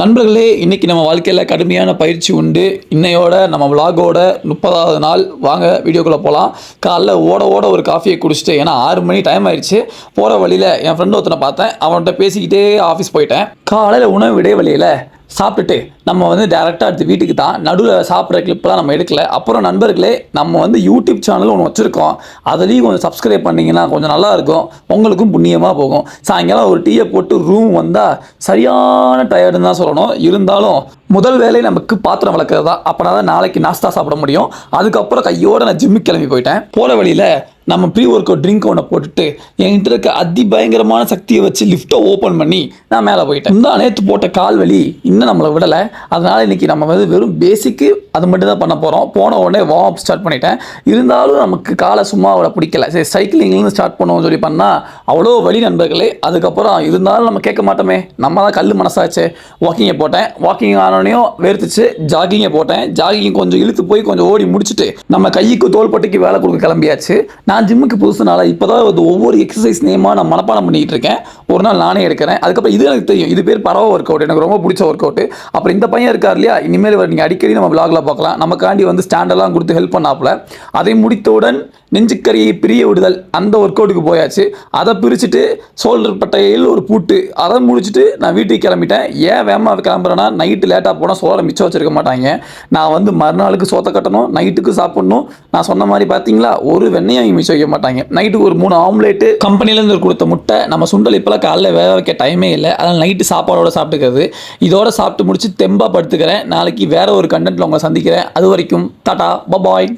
நண்பர்களே, இன்னைக்கு நம்ம வாழ்க்கையில் கடுமையான பயிற்சி உண்டு. இன்னையோட நம்ம விலாகோட 30வது நாள். வாங்க வீடியோக்குள்ளே போகலாம். காலைல ஓட ஓட ஒரு காஃபியை குடிச்சிட்டு, ஏன்னா 6 மணி டைம் ஆயிடுச்சு. போகிற வழியில் என் ஃப்ரெண்டு ஒருத்தனை பார்த்தேன். அவன்கிட்ட பேசிக்கிட்டே ஆஃபீஸ் போயிட்டேன். காலையில் உணவு இடைவெளியில் சாப்பிட்டுட்டு நம்ம டேரெக்டாக அடுத்து வீட்டுக்கு தான். நடுவில் சாப்பிட்ற கிளிப்லாம் நம்ம எடுக்கல. அப்புறம் நண்பர்களே, நம்ம யூடியூப் சேனல் ஒன்று வச்சுருக்கோம். அதுலேயும் கொஞ்சம் சப்ஸ்கிரைப் பண்ணிங்கன்னா கொஞ்சம் நல்லாயிருக்கும். உங்களுக்கும் புண்ணியமாக போகும். சாயங்காலம் ஒரு டீயை போட்டு ரூம் வந்தால் சரியான டயர்டுன்னு தான் சொல்லணும். இருந்தாலும் முதல் வேலை நமக்கு பாத்திரம் வளர்க்குறது தான். அப்போனா தான் நாளைக்கு நாஸ்தா சாப்பிட முடியும். அதுக்கப்புறம் கையோடு நான் ஜிம்முக்கு கிளம்பி போயிட்டேன். போகிற வழியில் நம்ம ப்ரீ ஒர்க் அவுட் ட்ரிங்க் ஒன்று போட்டுட்டு என்கிட்ட இருக்க அதிபயங்கரமான சக்தியை வச்சு லிஃப்ட்டை ஓப்பன் பண்ணி நான் மேலே போயிட்டேன். இந்த நேற்று போட்ட கால் வலி இன்னும் நம்மளை விடலை. அதனால் இன்றைக்கி நம்ம வெறும் பேசிக்கு அது மட்டும் தான் பண்ண போகிறோம். போன உடனே வார்ம் அப் ஸ்டார்ட் பண்ணிட்டேன். இருந்தாலும் நமக்கு காலை சும்மா அவ்வளோ பிடிக்கல. சரி, சைக்கிளிங்லேருந்து ஸ்டார்ட் பண்ணுவோம்னு சொல்லி பண்ணால் அவ்வளோ வலி நண்பர்களே. அதுக்கப்புறம் இருந்தாலும் நம்ம கேட்க மாட்டோமே, நம்ம தான் கல் மனசாச்சு. வாக்கிங்கை போட்டேன். வாக்கிங் ஆனோடனையும் வேர்த்துச்சு. ஜாகிங்கை போட்டேன். ஜாகிங் கொஞ்சம் இழுத்து போய் கொஞ்சம் ஓடி முடிச்சுட்டு நம்ம கைக்கு தோள்பட்டைக்கு வேலை கொடுக்க கிளம்பியாச்சு. நான் ஜிம்முக்கு புதுசுனால இப்போ தான் ஒவ்வொரு எக்ஸசைஸ் நேமாக நான் மனப்பாடம் பண்ணிகிட்டு இருக்கேன். ஒரு நாள் நானே எடுக்கிறேன். அதுக்கப்புறம் இது எனக்கு தெரியும். இது பேர் பரவ ஒர்க் அவுட். எனக்கு ரொம்ப பிடிச்ச ஒர்க் அவுட். அப்புறம் இந்த பையன் இருக்கார் இல்லையா, இனிமேல் நீங்கள் அடிக்கடி நம்ம விலாகில் பார்க்கலாம். நமக்காண்டி ஸ்டாண்டெல்லாம் கொடுத்து ஹெல்ப் பண்ணாப்புல. அதை முடித்தவுடன் நெஞ்சுக்கரியை பிரிய விடுதல் அந்த ஒர்க் அவுட்டுக்கு போயாச்சு. அதை பிரிச்சுட்டு ஷோல்டர் பட்டையில் ஒரு பூட்டு, அதை முடிச்சுட்டு நான் வீட்டுக்கு கிளம்பிட்டேன். ஏன் வேகமாக கிளம்புறேன்னா, நைட்டு லேட்டாக போனால் சோறை மிச்சம் வச்சுருக்க மாட்டாங்க. நான் மறுநாளுக்கு சோத்தை கட்டணும், நைட்டுக்கு சாப்பிட்ணும். நான் சொன்ன மாதிரி பார்த்தீங்களா, ஒரு வெண்ணையும் மிச்சம் வைக்க மாட்டாங்க. நைட்டுக்கு ஒரு 3 ஆம்லேட்டு, கம்பெனிலேருந்து கொடுத்த முட்டை. நம்ம சுண்டல் இப்போலாம் காலைல வேக வைக்க டைமே இல்லை. அதனால் நைட்டு சாப்பாடோட சாப்பிட்டுக்கிறது. இதோட சாப்பிட்டு முடிச்சு தெம்பாக படுத்துக்கிறேன். நாளைக்கு வேற ஒரு கண்டென்ட்டில் உங்களை சந்திக்கிறேன். அது வரைக்கும் டாடா, பபாய்.